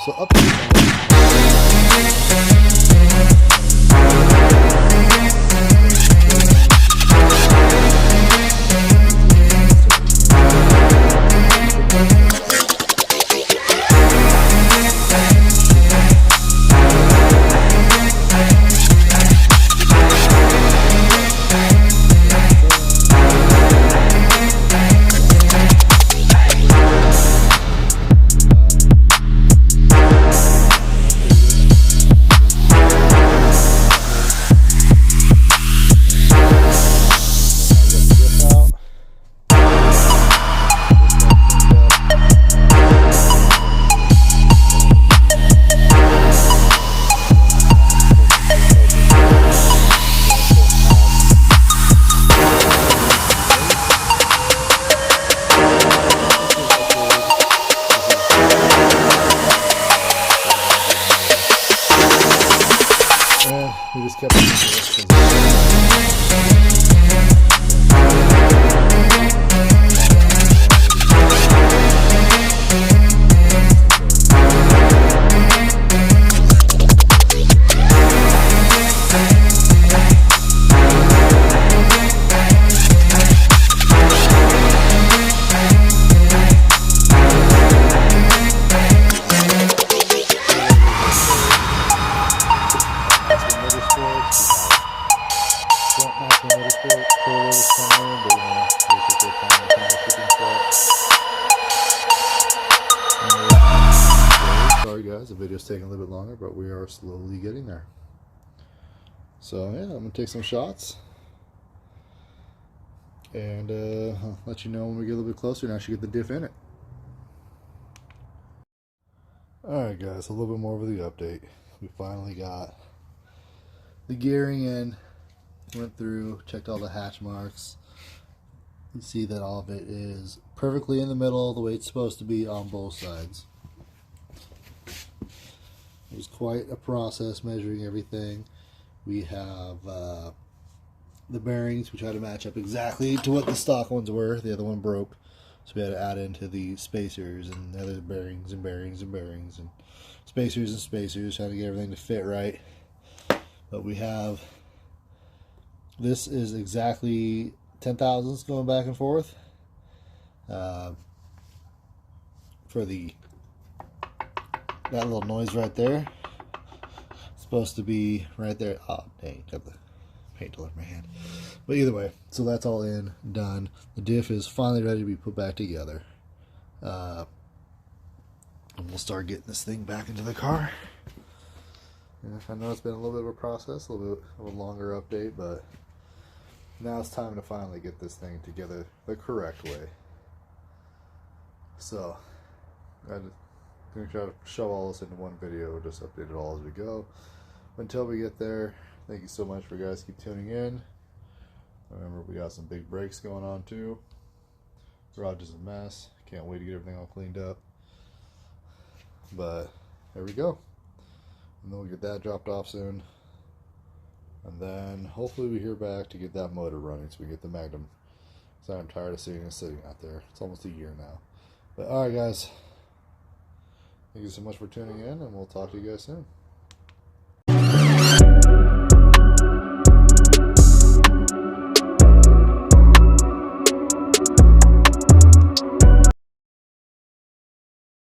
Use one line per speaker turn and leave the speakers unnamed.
So update. We just kept Sorry guys, the video's taking a little bit longer, but we are slowly getting there. So yeah, I'm gonna take some shots and I'll let you know when we get a little bit closer and actually get the diff in it. Alright guys, a little bit more of the update. We finally got the gearing in, went through, checked all the hatch marks. You see that all of it is perfectly in the middle, the way it's supposed to be on both sides. It was quite a process measuring everything. We have the bearings. We tried to match up exactly to what the stock ones were. The other one broke, so we had to add into the spacers and the other bearings and bearings and bearings and spacers, trying to get everything to fit right. But we have, this is exactly 10 thousandths going back and forth for that little noise right there. It's supposed to be right there. Oh dang, got the paint all over my hand. But either way, so that's all in, done. The diff is finally ready to be put back together, and we'll start getting this thing back into the car. And I know it's been a little bit of a process, a little bit of a longer update, but now it's time to finally get this thing together the correct way. So I'm going to try to shove all this into one video, just update it all as we go. Until we get there, thank you so much for guys keep tuning in. Remember, we got some big breaks going on too. Garage is a mess. Can't wait to get everything all cleaned up. But there we go. And then we'll get that dropped off soon. And then hopefully we hear back to get that motor running so we can get the Magnum. So I'm tired of seeing it sitting out there. It's almost a year now. But alright guys, thank you so much for tuning in, and we'll talk to you guys soon.